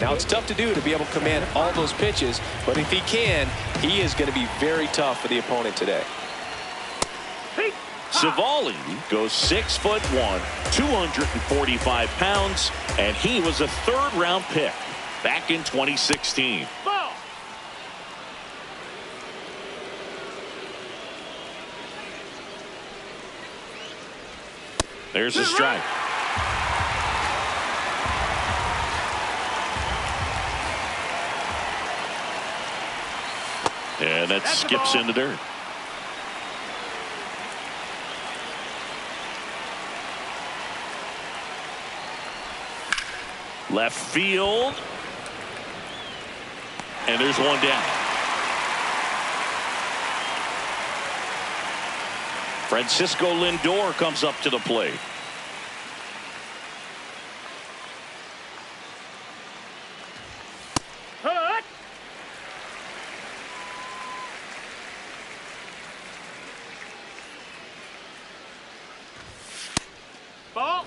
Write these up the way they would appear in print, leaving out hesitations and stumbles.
Now, it's tough to do to be able to command all those pitches, but if he can, he is going to be very tough for the opponent today. Savali goes 6'1", 245 pounds, and he was a third-round pick back in 2016. There's a strike. And that skips in the dirt. Left field. And there's one down. Francisco Lindor comes up to the plate. Ball.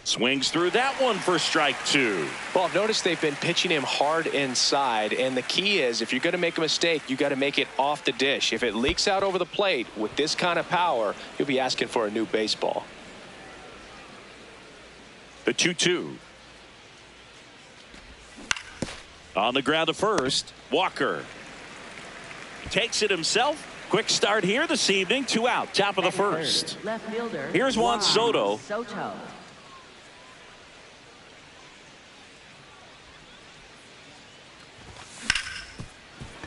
Swings through that one for strike two. Well, I've noticed they've been pitching him hard inside, and the key is if you're going to make a mistake, you got to make it off the dish. If it leaks out over the plate with this kind of power, you'll be asking for a new baseball. The 2-2. On the ground to first, Walker takes it himself. Quick start here this evening. 2 out, top of the first. Left fielder. Here's Juan Soto.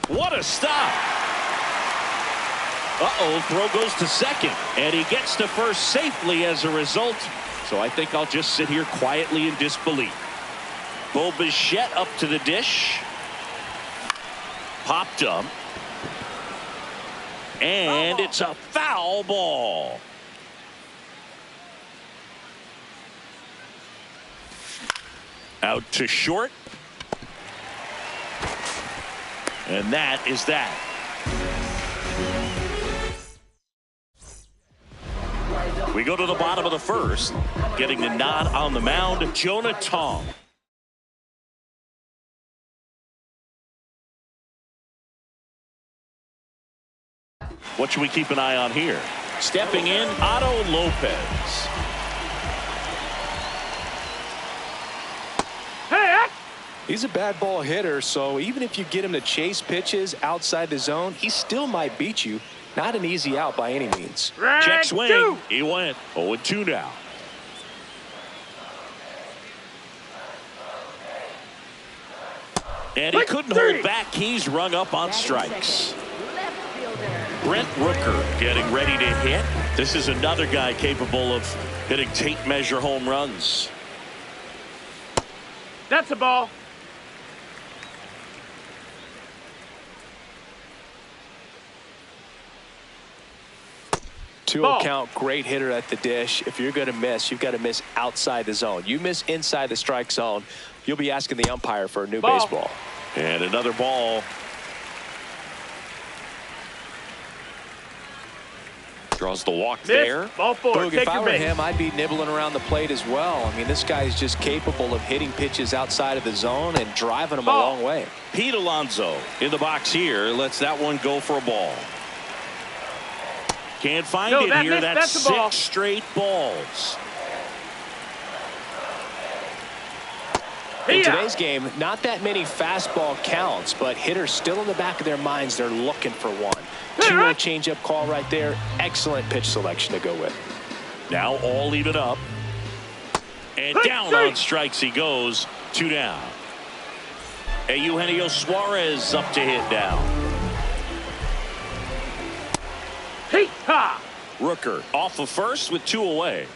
What a stop. Throw goes to second, and he gets to first safely as a result. So I think I'll just sit here quietly in disbelief. Bo Bichette up to the dish. Popped up. And it's a foul ball. Out to short. And that is that. We go to the bottom of the first. Getting the nod on the mound, Jonah Tong. What should we keep an eye on here? Stepping in, Otto Lopez. He's a bad ball hitter, so even if you get him to chase pitches outside the zone, he still might beat you. Not an easy out by any means. Check swing. He went 0-2 now. And he couldn't hold back. He's rung up on strikes. Brent Rooker getting ready to hit. This is another guy capable of hitting tape measure home runs. That's a ball. 2-0 count, great hitter at the dish. If you're going to miss, you've got to miss outside the zone. You miss inside the strike zone, you'll be asking the umpire for a new baseball. And another ball. Draws the walk there. Ball four. Boog, if I were him, I'd be nibbling around the plate as well. I mean, this guy is just capable of hitting pitches outside of the zone and driving them a long way. Pete Alonso in the box here. Lets that one go for a ball. Can't find it here. That's 6 straight balls. In today's game, not that many fastball counts, but hitters still in the back of their minds, they're looking for one. 2-0 changeup call right there. Excellent pitch selection to go with. Now all even up. And down on strikes he goes. 2 down. And Eugenio Suarez up to hit now. Rooker off of first with 2 away.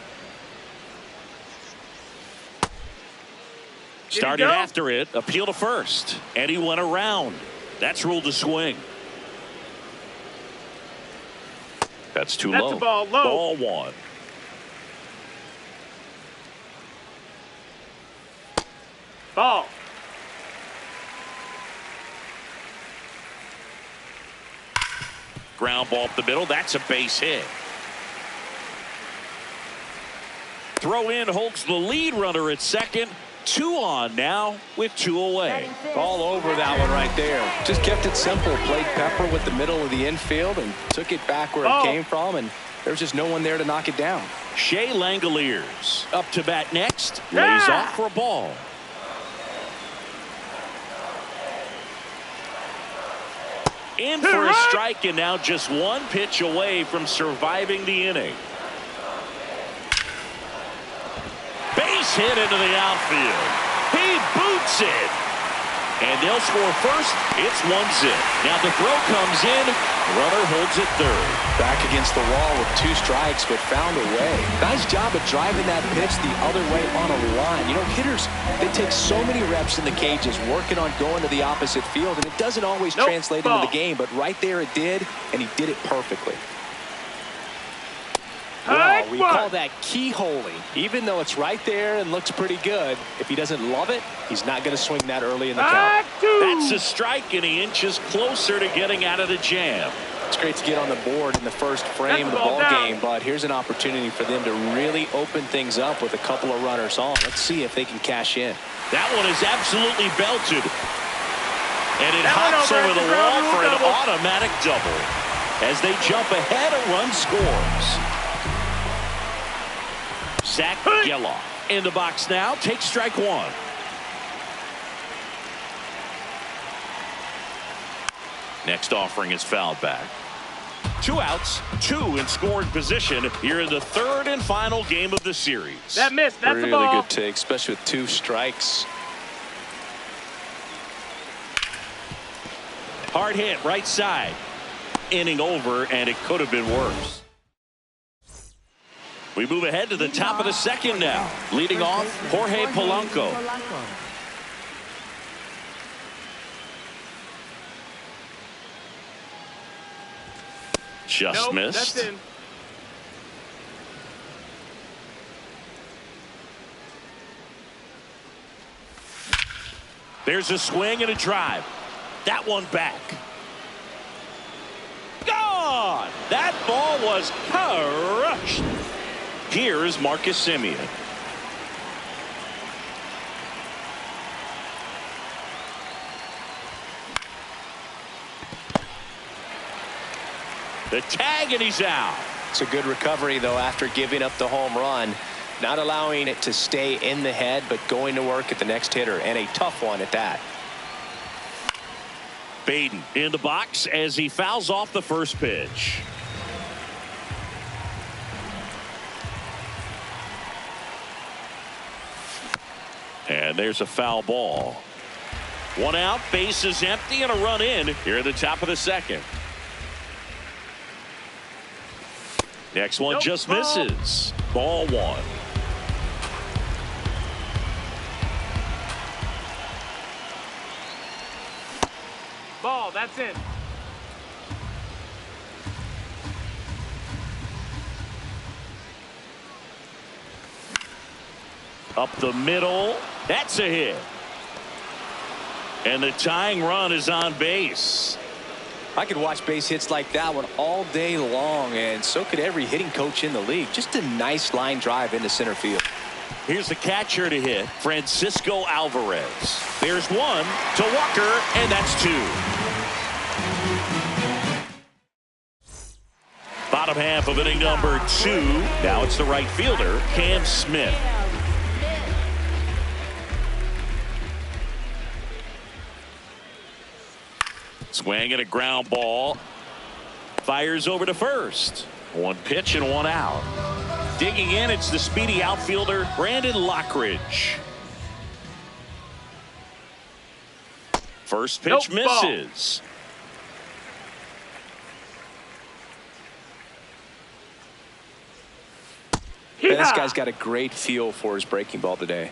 Started after it, appeal to first, and he went around. That's ruled a swing. That's too low. That's a ball low. Ball 1. Ball. Ground ball up the middle. That's a base hit. Throw in holds the lead runner at second. 2 on now with 2 away. All over that one right there. Just kept it simple. Played Pepper with the middle of the infield and took it back where it came from, and there's just no one there to knock it down. Shea Langoliers up to bat next. Lays off for a ball. In for a strike, and now just 1 pitch away from surviving the inning. Base hit into the outfield. He boots it. And they'll score first. It's 1-zip. Now the throw comes in. Runner holds it third. Back against the wall with 2 strikes, but found a way. Nice job of driving that pitch the other way on a line. You know, hitters, they take so many reps in the cages working on going to the opposite field, and it doesn't always translate into the game, but right there it did, and he did it perfectly. Well, we call that keyholing. Even though it's right there and looks pretty good, if he doesn't love it, he's not going to swing that early in the count. That's a strike, and he inches closer to getting out of the jam. It's great to get on the board in the first frame of the ball game, but here's an opportunity for them to really open things up with a couple of runners on. Let's see if they can cash in. That one is absolutely belted. And it hops over the wall for an automatic double. As they jump ahead, a run scores. Zach Geloff in the box now. Takes strike 1. Next offering is fouled back. 2 outs, 2 in scoring position here in the 3rd and final game of the series. That missed. That's really the ball. Good take, especially with 2 strikes. Hard hit right side. Inning over, and it could have been worse. We move ahead to the top of the 2nd now. Leading off, Jorge Polanco. Just missed. That's in. There's a swing and a drive. That one back. Gone! That ball was crushed. Here's Marcus Semien. The tag, and he's out. It's a good recovery, though, after giving up the home run. Not allowing it to stay in the head, but going to work at the next hitter, and a tough one at that. Baden in the box as he fouls off the first pitch. And there's a foul ball. 1 out, base is empty, and a run in here at the top of the 2nd. Next one just misses. Ball 1. Ball, that's in. Up the middle. That's a hit. And the tying run is on base. I could watch base hits like that one all day long, and so could every hitting coach in the league. Just a nice line drive into center field. Here's the catcher to hit, Francisco Alvarez. There's 1 to Walker, and that's 2. Bottom half of inning number 2. Now it's the right fielder, Cam Smith. Swing and a ground ball. Fires over to first. 1 pitch and 1 out. Digging in, it's the speedy outfielder, Brandon Lockridge. First pitch misses. Yeah, this guy's got a great feel for his breaking ball today.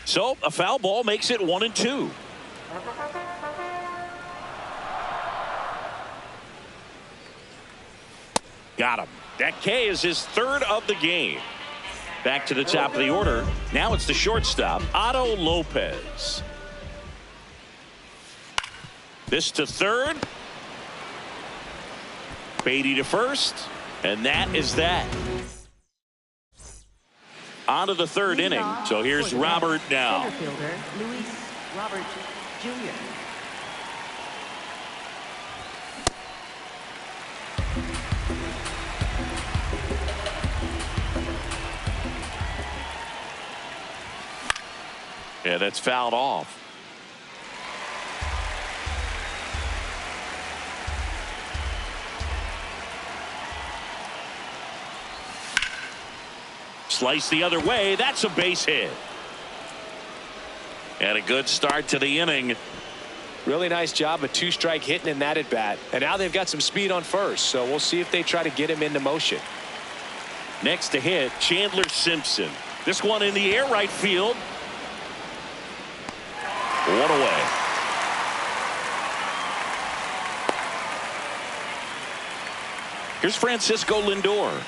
So a foul ball makes it 1-2. Got him. That K is his 3rd of the game. Back to the top of the order. Now it's the shortstop, Otto Lopez. This to 3rd. Beatty to first. And that is that. On to the third inning. So here's Robert now. Center fielder, Luis Robert Jr. Yeah, that's fouled off. Slice the other way. That's a base hit. And a good start to the inning. Really nice job, a two-strike hitting in that at bat. And now they've got some speed on first, so we'll see if they try to get him into motion. Next to hit, Chandler Simpson. This one in the air, right field. One away. Here's Francisco Lindor.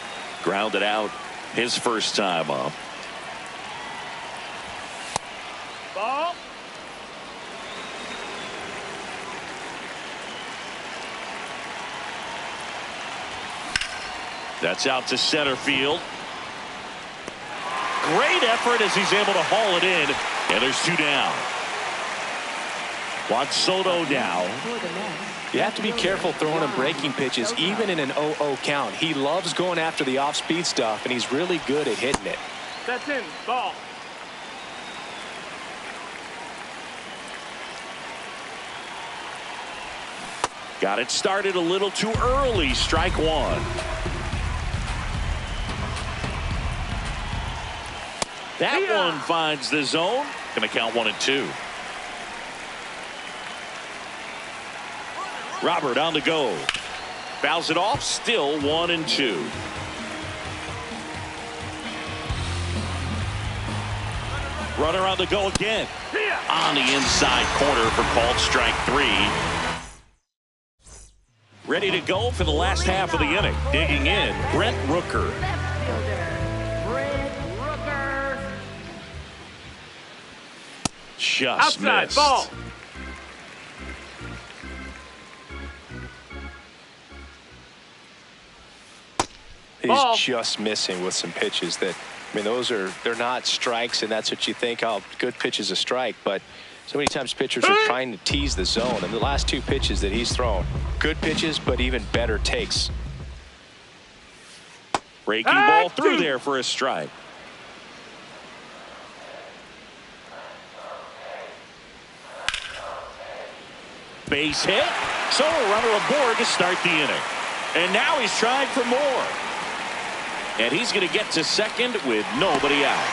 Grounded out his first time up. Ball. That's out to center field. Great effort as he's able to haul it in. And there's two down. Juan Soto now. You have to be careful throwing him breaking pitches, even in an 0-0 count. He loves going after the off-speed stuff, and he's really good at hitting it. That's in. Ball. Got it started a little too early. Strike one. That one finds the zone. Gonna count 1-2. Robert on the go. Fouls it off. Still 1-2. Runner on the go again. On the inside corner for called strike 3. Ready to go for the last half of the inning. Digging in, Brent Rooker. Left fielder, Brent Rooker. Just Outside. missed. Ball. He's just missing with some pitches that, I mean, they're not strikes, and that's what you think, oh, good pitch is a strike. But so many times pitchers are trying to tease the zone, and the last two pitches that he's thrown, good pitches, but even better takes. Breaking ball through there for a strike. Base hit. So a runner aboard to start the inning. And now he's trying for more. And he's going to get to second with nobody out.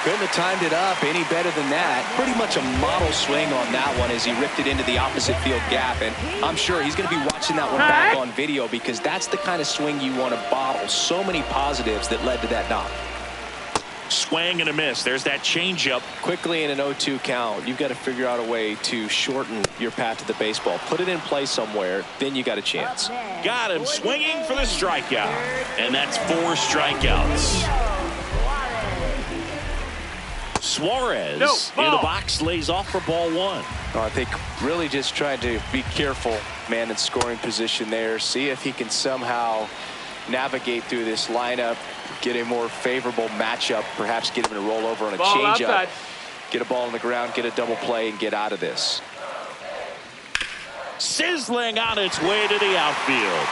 Couldn't have timed it up any better than that. Pretty much a model swing on that one as he ripped it into the opposite field gap. And I'm sure he's going to be watching that one back on video, because that's the kind of swing you want to bottle. So many positives that led to that knock. Swing and a miss. There's that changeup. Quickly in an 0-2 count, you've got to figure out a way to shorten your path to the baseball. Put it in play somewhere, then you got a chance. Got him swinging for the strikeout. And that's 4 strikeouts. Suarez in the box, lays off for ball 1. I think really just trying to be careful, man, in scoring position there. See if he can somehow navigate through this lineup, get a more favorable matchup, perhaps get him to roll over on a changeup, get a ball on the ground, get a double play, and get out of this. Sizzling on its way to the outfield.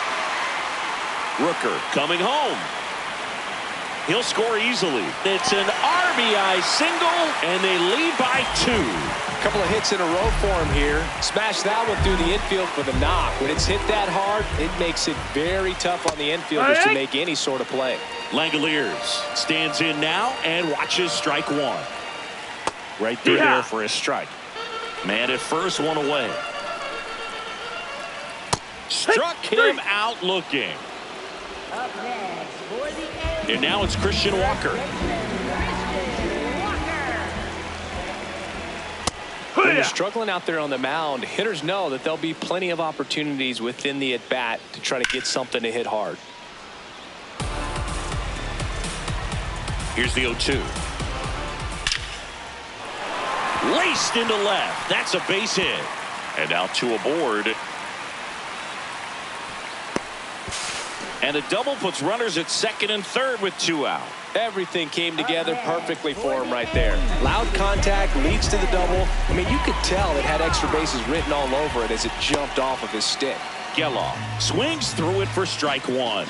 Rooker coming home. He'll score easily. It's an RBI single, and they lead by 2. A couple of hits in a row for him here. Smash that one through the infield for the knock. When it's hit that hard, it makes it very tough on the infielders to make any sort of play. Langoliers stands in now and watches strike 1. Right through there for a strike. Man at first, 1 away. Struck him out looking. Up next for the end. And now it's Christian Walker. When you're struggling out there on the mound, hitters know that there'll be plenty of opportunities within the at-bat to try to get something to hit hard. Here's the 0-2. Laced into left. That's a base hit. And now 2 aboard. And a double puts runners at second and third with 2 out. Everything came together perfectly for him right there. Loud contact leads to the double. I mean, you could tell it had extra bases written all over it as it jumped off of his stick. Geloff swings through it for strike 1. A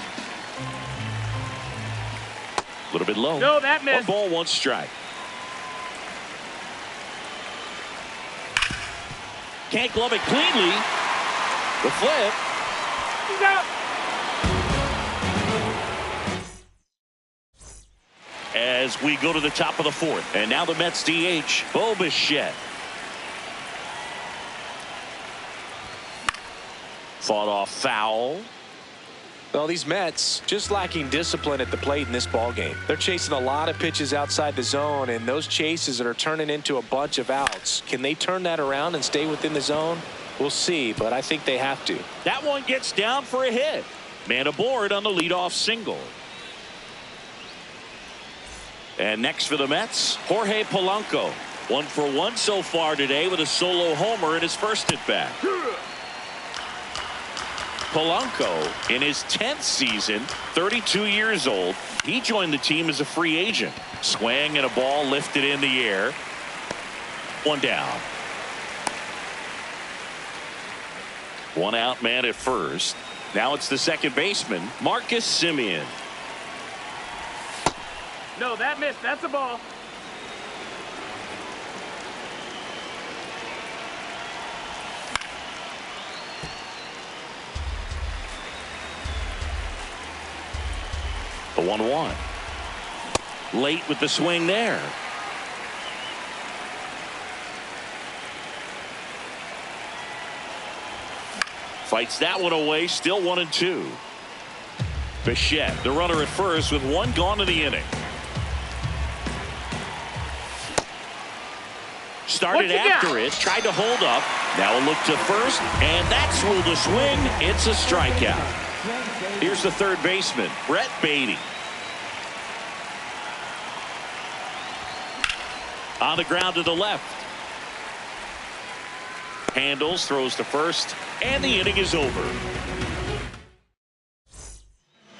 little bit low. No, that missed. 1 ball, 1 strike. Can't glove it cleanly. The flip. He's out. As we go to the top of the 4th. And now the Mets DH, Bo Bichette. Fought off foul. Well, these Mets just lacking discipline at the plate in this ballgame. They're chasing a lot of pitches outside the zone, and those chases that are turning into a bunch of outs. Can they turn that around and stay within the zone? We'll see, but I think they have to. That one gets down for a hit. Man aboard on the leadoff single. And next for the Mets, Jorge Polanco. 1 for 1 so far today with a solo homer in his first at bat. Polanco in his 10th season, 32 years old. He joined the team as a free agent. Swing and a ball lifted in the air. 1 down. 1 out man at first. Now it's the second baseman, Marcus Semien. No, that missed. That's a ball. The 1-1. Late with the swing there. Fights that one away. Still 1-2. Bichette, the runner at first with 1 gone in the inning. Started after it, tried to hold up. Now a look to first, and that's ruled a swing. It's a strikeout. Here's the third baseman, Brett Beatty. On the ground to the left. Handles, throws to first, and the inning is over.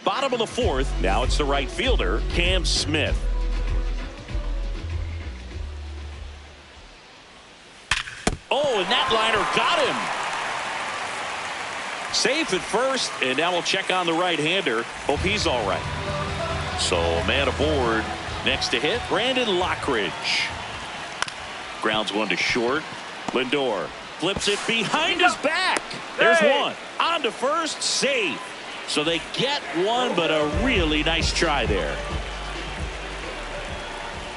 Bottom of the 4th, now it's the right fielder, Cam Smith. Oh, and that liner got him. Safe at first, and now we'll check on the right-hander. Hope he's all right. So, man aboard. Next to hit, Brandon Lockridge. Grounds 1 to short. Lindor flips it behind his back. There's Hey. 1. On to first, safe. So they get 1, but a really nice try there.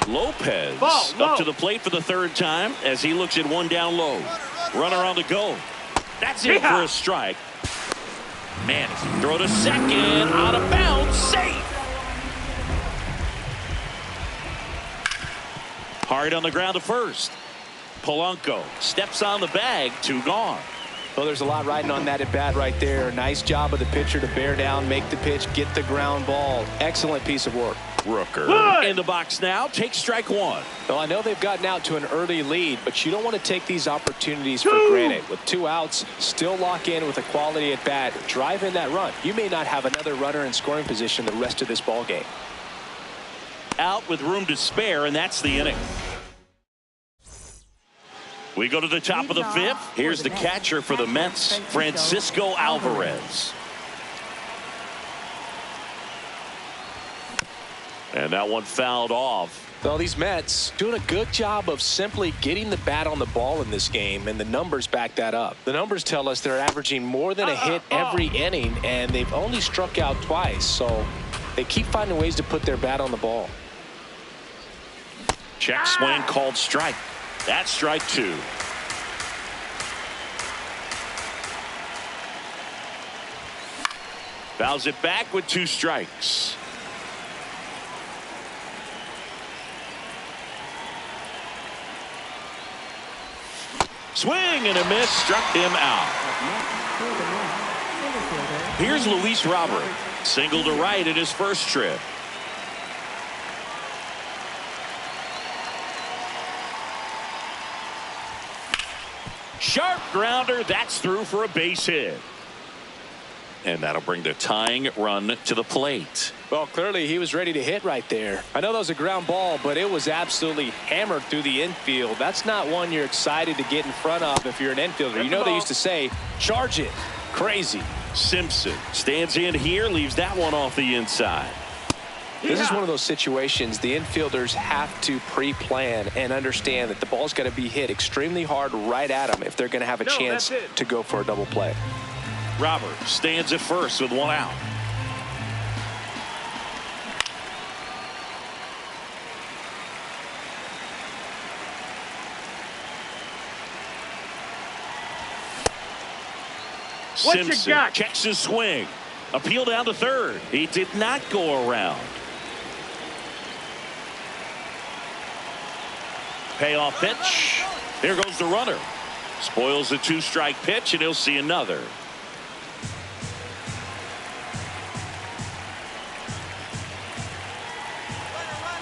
Lopez up to the plate for the 3rd time as he looks at 1 down low. Runner on the go. That's it for a strike. Man, throw to second, out of bounds, safe. Hard on the ground to first. Polanco steps on the bag, 2 gone. Well, there's a lot riding on that at bat right there. Nice job of the pitcher to bear down, make the pitch, get the ground ball. Excellent piece of work. Rooker in the box now, takes strike 1. Well, I know they've gotten out to an early lead, but you don't want to take these opportunities for granted. With 2 outs, still lock in with a quality at bat. Drive in that run. You may not have another runner in scoring position the rest of this ball game. Out with room to spare, and that's the inning. We go to the top of the 5th. Here's the catcher for the Mets, Francisco Alvarez. And that one fouled off. Well, these Mets doing a good job of simply getting the bat on the ball in this game, and the numbers back that up. The numbers tell us they're averaging more than a hit every inning, and they've only struck out twice, so they keep finding ways to put their bat on the ball. Check swing called strike. That's strike 2. Fouls it back with 2 strikes. Swing and a miss, struck him out. Here's Luis Robert, single to right in his first trip. Sharp grounder, that's through for a base hit. And that'll bring the tying run to the plate. Well, clearly he was ready to hit right there. I know that was a ground ball, but it was absolutely hammered through the infield. That's not one you're excited to get in front of if you're an infielder. You know they used to say, charge it. Crazy. Simpson stands in here, leaves that one off the inside. This is one of those situations the infielders have to pre-plan and understand that the ball's got to be hit extremely hard right at them if they're going to have a chance to go for a double play. Robert stands at first with one out. Simpson checks his swing. Appeal down to third. He did not go around. Payoff pitch. There goes the runner. Spoils the two-strike pitch, and he'll see another.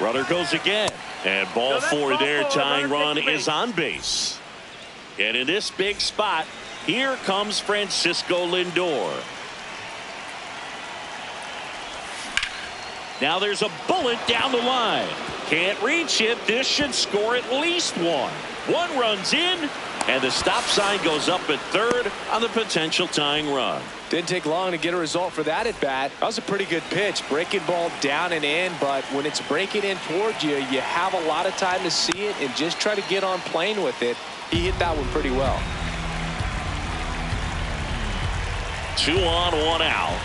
Runner goes again. And ball four there. Tying run is on base. And in this big spot, here comes Francisco Lindor. Now there's a bullet down the line. Can't reach it. This should score at least one. One runs in, and the stop sign goes up at third on the potential tying run. Didn't take long to get a result for that at bat. That was a pretty good pitch. Breaking ball down and in, but when it's breaking in towards you, you have a lot of time to see it and just try to get on plane with it. He hit that one pretty well. 2 on, 1 out.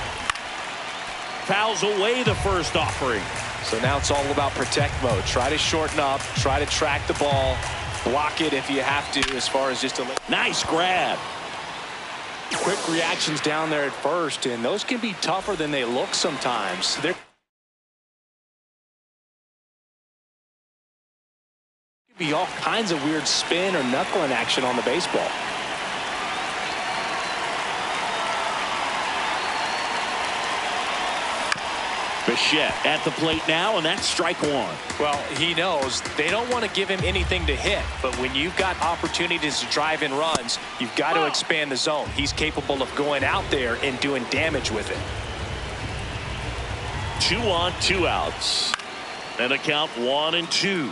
Fouls away the first offering. So now it's all about protect mode. Try to shorten up, try to track the ball, block it if you have to, as far as just a nice grab. Quick reactions down there at first, and those can be tougher than they look sometimes. There could be all kinds of weird spin or knuckling action on the baseball. Bichette at the plate now, and that's strike one. Well, he knows they don't want to give him anything to hit, but when you've got opportunities to drive in runs, you've got to expand the zone. He's capable of going out there and doing damage with it. 2 on, 2 outs. And a count 1-2.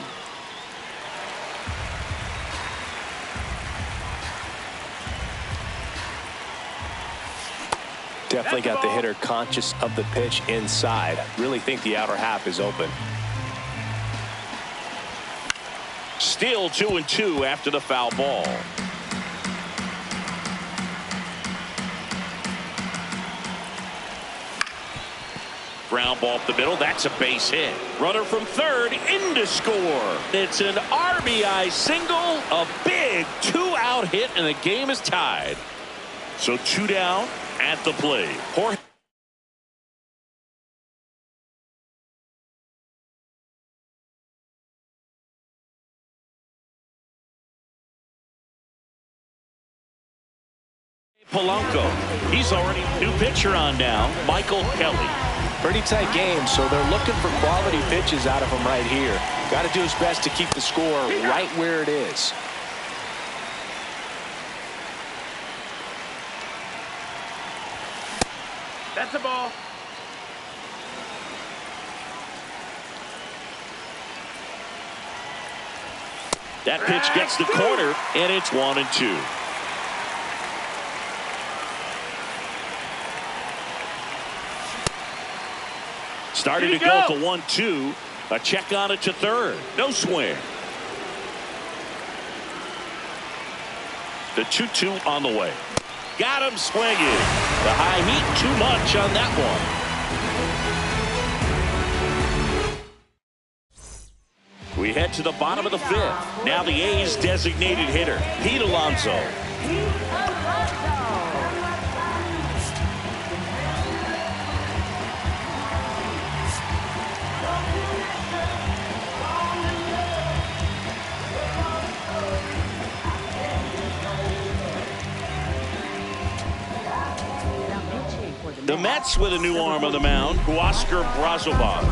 Definitely got the hitter conscious of the pitch inside. Really think the outer half is open. Still 2-2 after the foul ball. Ground ball up the middle. That's a base hit. Runner from third in to score. It's an RBI single. A big 2-out hit, and the game is tied. So 2 down at the plate. Jorge Polanco. He's already new pitcher on now. Michael Kelly. Pretty tight game, so they're looking for quality pitches out of him right here. Got to do his best to keep the score right where it is. That's a ball. That pitch gets the corner, and it's 1-2. Starting to go for 1-2. A check on it to third. No swing. The 2-2 on the way. Got him swinging. The high heat, too much on that one. We head to the bottom of the fifth. Now the A's designated hitter, Pete Alonso. The Mets with a new arm on the mound, Oscar Brazoban.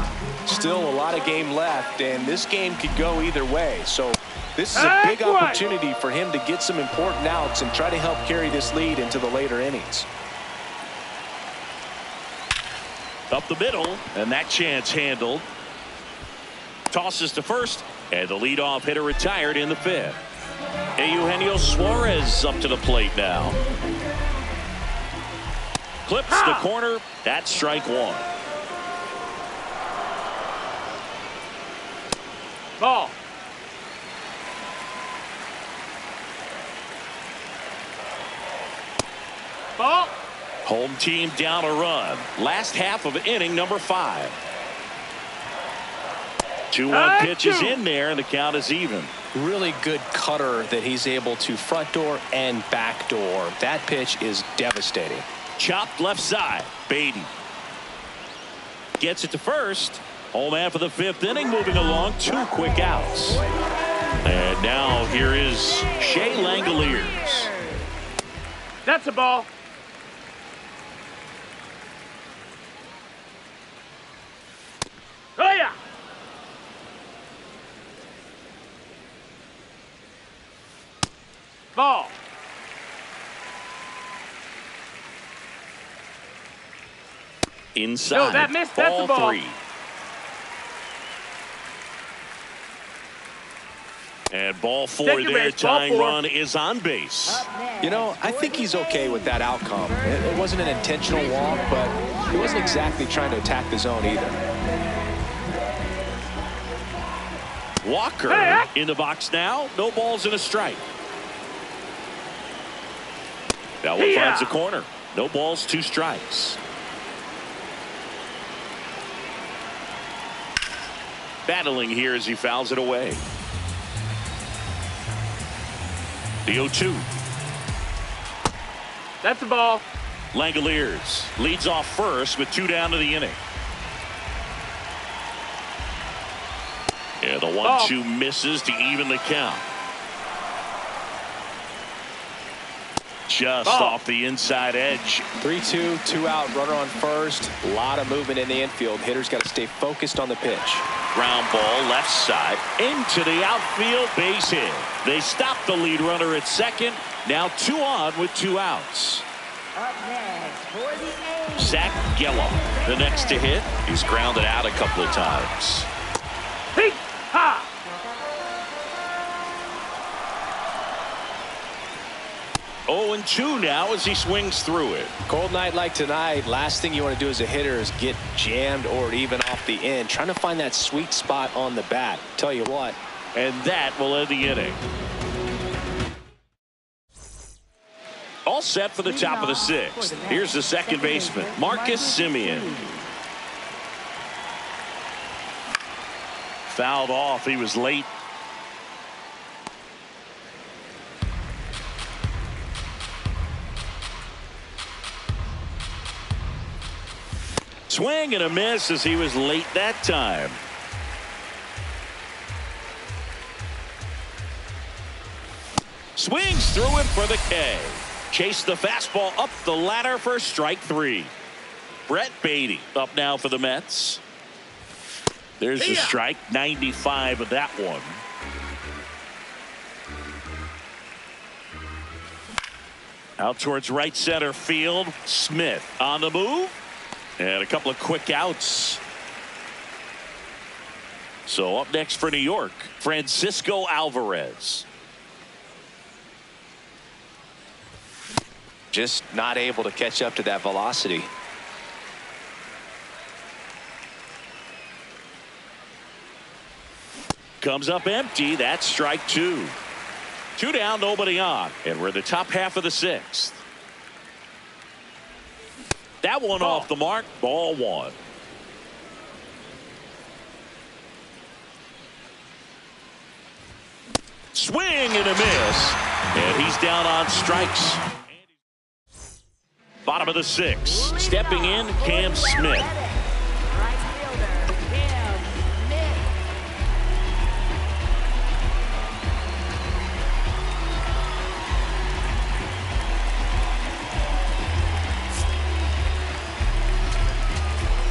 Still a lot of game left, and this game could go either way. So this is a big opportunity for him to get some important outs and try to help carry this lead into the later innings. Up the middle, and that chance handled. Tosses to first, and the leadoff hitter retired in the fifth. Eugenio Suarez up to the plate now. Clips the corner. That's strike one. Ball. Ball. Home team down a run. Last half of inning number 5. 2-1 pitch is in there, and the count is even. Really good cutter that he's able to front door and back door. That pitch is devastating. Chopped left side. Beatty gets it to first. Home half of the 5th inning, moving along. 2 quick outs. And now here is Shea Langoliers. That's a ball. Oh, yeah. Ball. Inside. No, that missed. That's a ball. 3. And ball 4 there. Tying run is on base. You know, I think he's okay with that outcome. It wasn't an intentional walk, but he wasn't exactly trying to attack the zone either. Walker in the box now. No balls and a strike. That one finds the corner. No balls, 2 strikes. Battling here as he fouls it away. The 0-2. That's a ball. Langoliers leads off first with 2 down to the inning. Yeah, the 1-2 misses to even the count. Just off the inside edge. 3-2, 2 out, runner on first. A lot of movement in the infield. Hitters got to stay focused on the pitch. Ground ball left side into the outfield, base hit. They stop the lead runner at second. Now 2 on with 2 outs. Up next for the A's. Zach Gallo, the next to hit. He's grounded out a couple of times. Hey, ha. 0-2 now as he swings through it. Cold night like tonight, last thing you want to do as a hitter is get jammed or even off the end. Trying to find that sweet spot on the bat. Tell you what. And that will end the inning. All set for the top of the 6th. Here's the second baseman, Marcus Semien. Fouled off. He was late. Swing and a miss as he was late that time. Swings through him for the K. Chase the fastball up the ladder for strike 3. Brett Beatty up now for the Mets. There's the strike, 95 of that one. Out towards right center field. Smith on the move. And a couple of quick outs. So up next for New York, Francisco Alvarez. Just not able to catch up to that velocity. Comes up empty. That's strike 2. 2 down, nobody on. And we're in the top half of the 6th. That one off the mark. Ball 1. Swing and a miss. And he's down on strikes. Bottom of the 6th. Stepping in, Cam Smith. Right fielder, Cam Smith.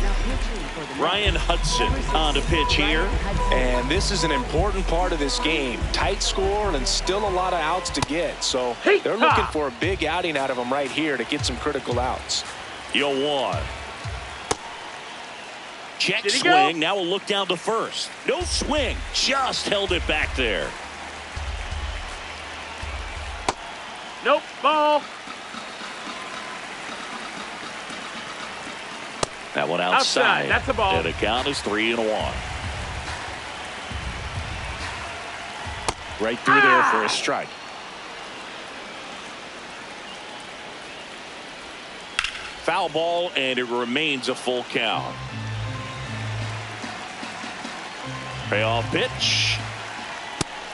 Now pitching for the Ryan Hudson on to pitch here. And this is an important part of this game. Tight score and still a lot of outs to get. So they're looking for a big outing out of them right here to get some critical outs. 0-1. Check Did he swing. go? Now we'll look down to first. No swing. Just held it back there. Nope, ball. That one outside. That's a ball. And the count is 3-1. Right through there for a strike. Foul ball, and it remains a full count. Payoff pitch.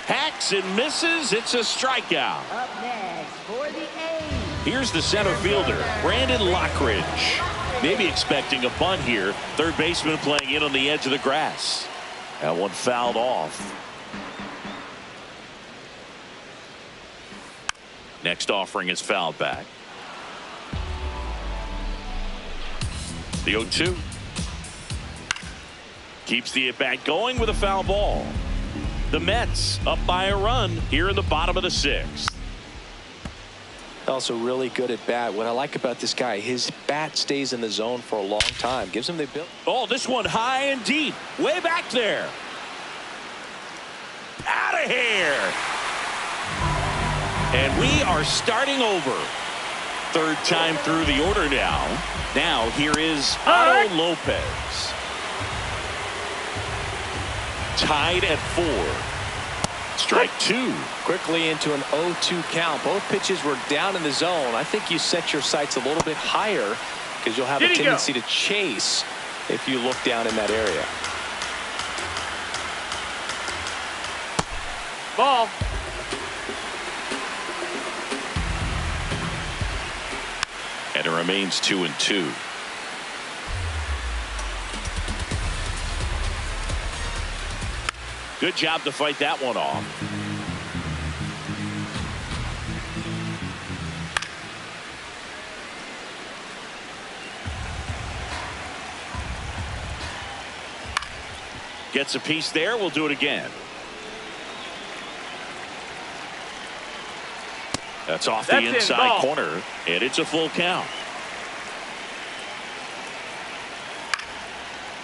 Hacks and misses. It's a strikeout. Up next for the A's. Here's the center fielder, Brandon Lockridge. Maybe expecting a bunt here. Third baseman playing in on the edge of the grass. That one fouled off. Next offering is fouled back. The 0-2. Keeps the at-bat going with a foul ball. The Mets up by a run here in the bottom of the 6th. Also really good at bat. What I like about this guy, his bat stays in the zone for a long time. Gives him the ability. Oh, this one high and deep. Way back there. Out of here. And we are starting over. Third time through the order now. Now here is Otto Lopez. Tied at 4. Strike 2. Quickly into an 0-2 count. Both pitches were down in the zone. I think you set your sights a little bit higher because you'll have a tendency to chase if you look down in that area. Ball. And it remains 2-2. Good job to fight that one off. Gets a piece there. We'll do it again. That's off the inside corner, and it's a full count.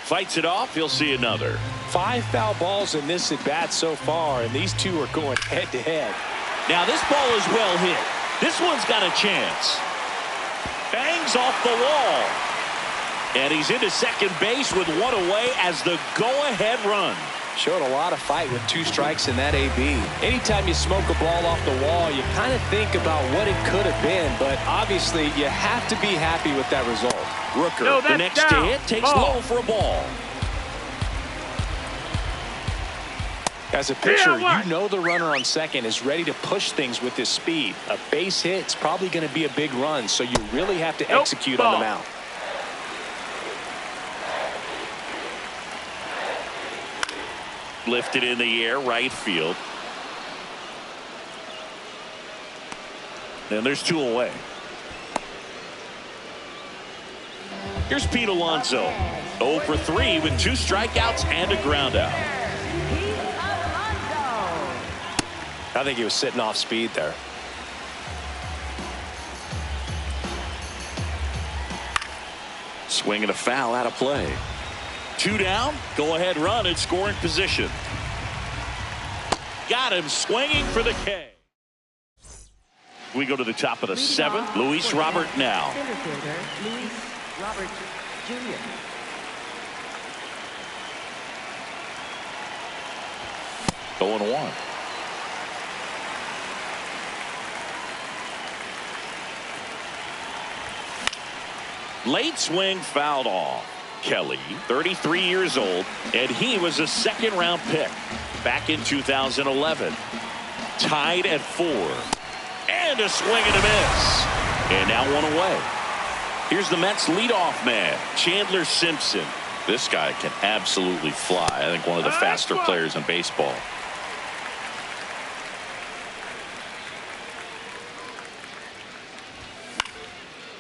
Fights it off. He'll see another. 5 foul balls in this at bat so far, and these two are going head to head. Now this ball is well hit. This one's got a chance. Bangs off the wall. And he's into second base with one away as the go-ahead run. Showed a lot of fight with 2 strikes in that AB. Anytime you smoke a ball off the wall, you kind of think about what it could have been, but obviously you have to be happy with that result. Rooker, the next to hit, takes low for a ball. As a pitcher, you know the runner on second is ready to push things with his speed. A base hit's probably going to be a big run, so you really have to execute on the mound. Lifted in the air, right field. And there's 2 away. Here's Pete Alonso. 0 for 3 with 2 strikeouts and a ground out. I think he was sitting off speed there. Swing and a foul out of play. 2 down. Go ahead run in scoring position. Got him swinging for the K. We go to the top of the 7th. Luis Robert now. Center fielder, Luis Robert Jr. 0-1. Late swing fouled off. Kelly, 33 years old, and he was a 2nd-round pick back in 2011. Tied at 4. And a swing and a miss. And now 1 away. Here's the Mets leadoff man, Chandler Simpson. This guy can absolutely fly. I think one of the faster players in baseball.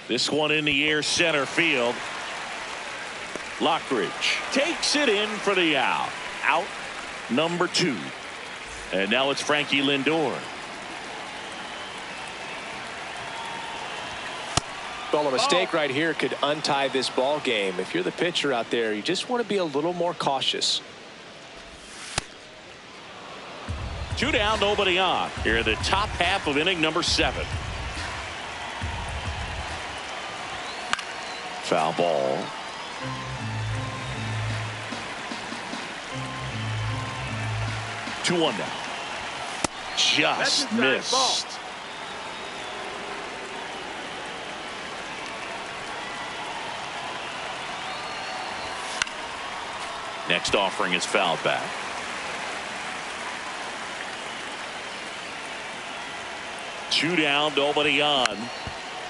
This one in the air, center field. Lockridge takes it in for the out. Out number 2. And now it's Frankie Lindor. Well, a mistake right here could untie this ball game. If you're the pitcher out there, you just want to be a little more cautious. 2 down, nobody on. Here in the top half of inning number 7. Foul ball. Two one now. Just missed. Next offering is fouled back. Two down, nobody on.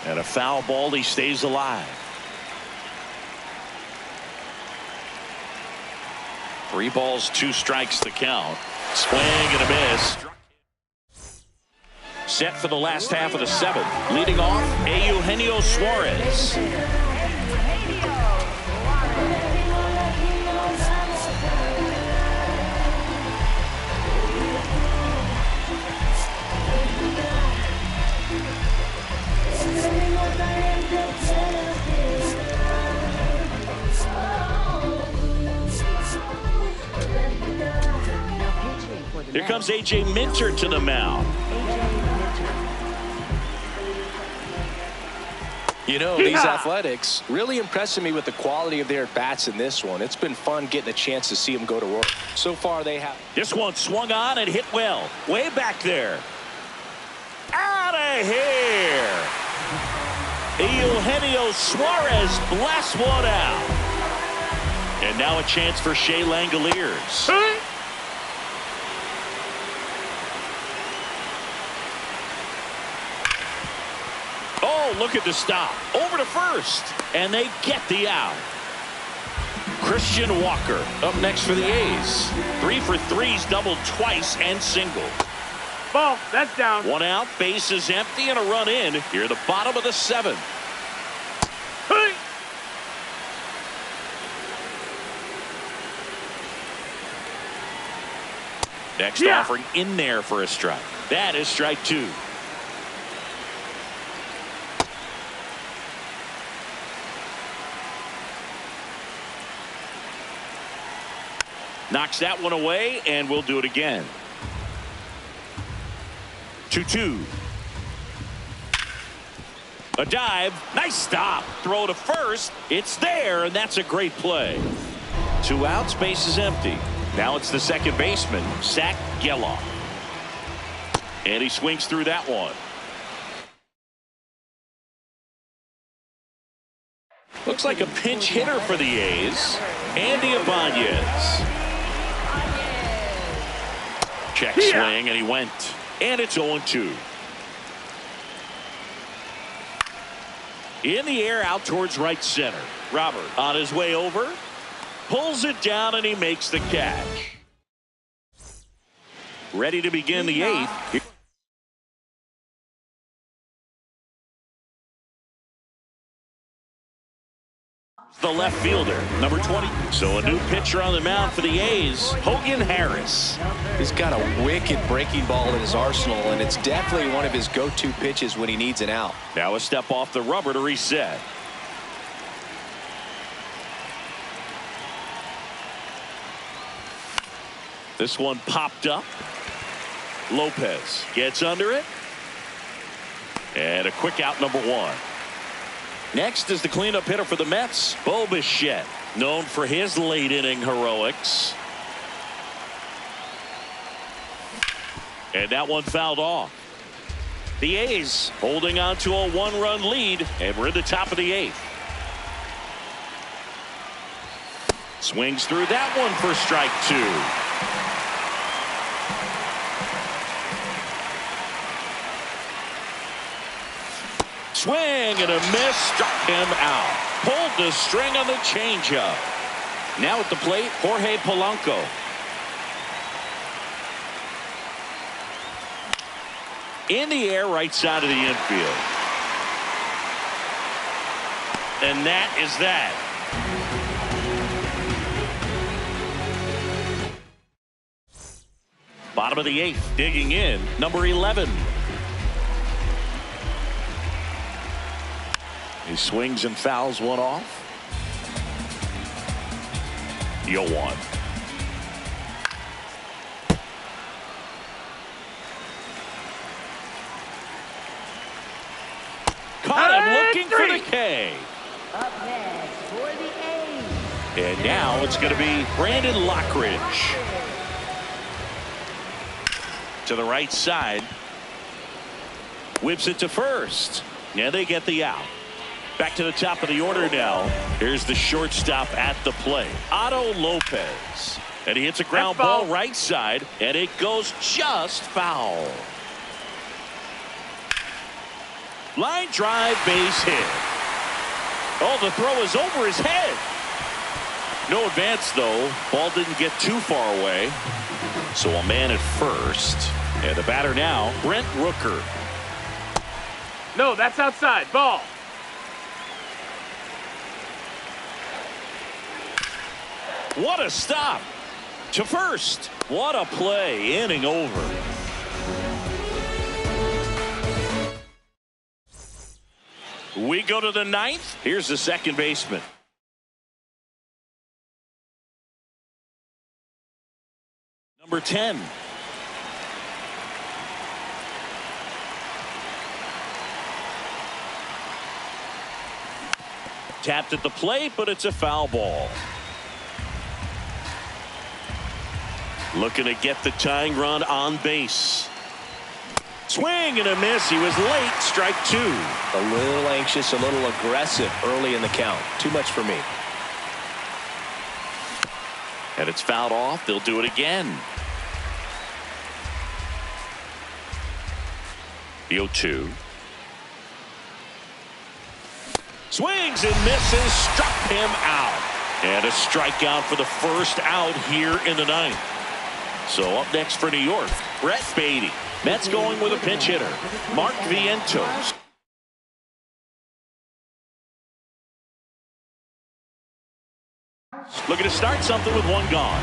And a foul ball, he stays alive. 3 balls, 2 strikes to count. Swing and a miss. Set for the last half of the 7th. Leading off, Eugenio Suarez. Here comes A.J. Minter to the mound. You know, these Athletics really impressing me with the quality of their at-bats in this one. It's been fun getting a chance to see them go to work. So far, they have. This one swung on and hit well. Way back there. Out of here. Eugenio Suarez blasts one out. And now a chance for Shea Langoliers. Oh, look at the stop. Over to first. And they get the out. Christian Walker up next for the A's. 3 for 3's doubled twice and singled. Ball, that's down. 1 out, base is empty, and a run in here at the bottom of the 7th. Hey. Next offering in there for a strike. That is strike 2. Knocks that one away, and we'll do it again. 2-2. A dive. Nice stop. Throw to first. It's there, and that's a great play. 2 outs. Base is empty. Now it's the second baseman, Zach Geloff. And he swings through that one. Looks like a pinch hitter for the A's. Andy Ibanez. Check swing, and he went. And it's 0-2. In the air out towards right center. Robert on his way over. Pulls it down, and he makes the catch. Ready to begin the 8th. The left fielder, number 20. So a new pitcher on the mound for the A's, Hogan Harris. He's got a wicked breaking ball in his arsenal, and it's definitely one of his go-to pitches when he needs an out. Now a step off the rubber to reset. This one popped up. Lopez gets under it. And a quick out, number 1. Next is the cleanup hitter for the Mets, Bo Bichette, known for his late inning heroics. And that one fouled off. The A's holding on to a 1-run lead, and we're in the top of the 8th. Swings through that one for strike 2. Swing and a miss, struck him out. Pulled the string on the changeup. Now at the plate, Jorge Polanco. In the air, right side of the infield. And that is that. Bottom of the 8th, digging in, number 11. He swings and fouls one off. 0-1. Caught him looking for the K. Up next for the A's. And now it's going to be Brandon Lockridge. To the right side. Whips it to first. Yeah, they get the out. Back to the top of the order now. Here's the shortstop at the plate, Otto Lopez. And he hits a ground ball right side, and it goes just foul. Line drive, base hit. Oh, the throw is over his head. No advance, though. Ball didn't get too far away. So a man at first. And the batter now, Brent Rooker. No, that's outside. Ball. What a stop. To first. What a play. Inning over. We go to the ninth. Here's the second baseman. Number 10. Tapped at the plate, but it's a foul ball. Looking to get the tying run on base. Swing and a miss. He was late. Strike two. A little anxious, a little aggressive early in the count. Too much for me. And it's fouled off. They'll do it again. The 0-2. Swings and misses. Struck him out. And a strikeout for the first out here in the ninth. So up next for New York, Brett Beatty. Mets going with a pinch hitter, Mark Vientos. Looking to start something with one gone.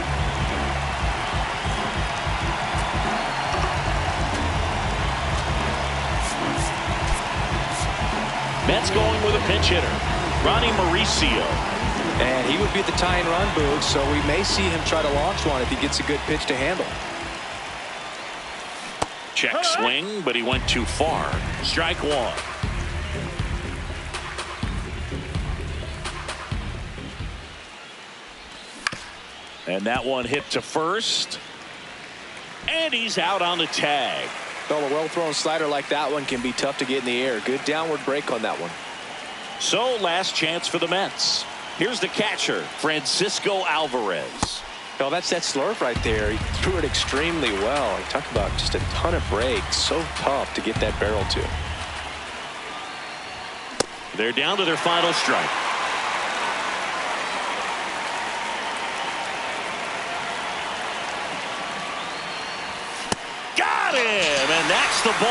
Mets going with a pinch hitter, Ronnie Mauricio. And he would be the tying run, Boog, so we may see him try to launch one if he gets a good pitch to handle. Check swing, but he went too far. Strike one. And that one hit to first. And he's out on the tag. Well, a well-thrown slider like that one can be tough to get in the air. Good downward break on that one. So last chance for the Mets. Here's the catcher, Francisco Alvarez. Well, that's that slurve right there. He threw it extremely well. He talked about just a ton of breaks. So tough to get that barrel to. They're down to their final strike. Got him, and that's the ball.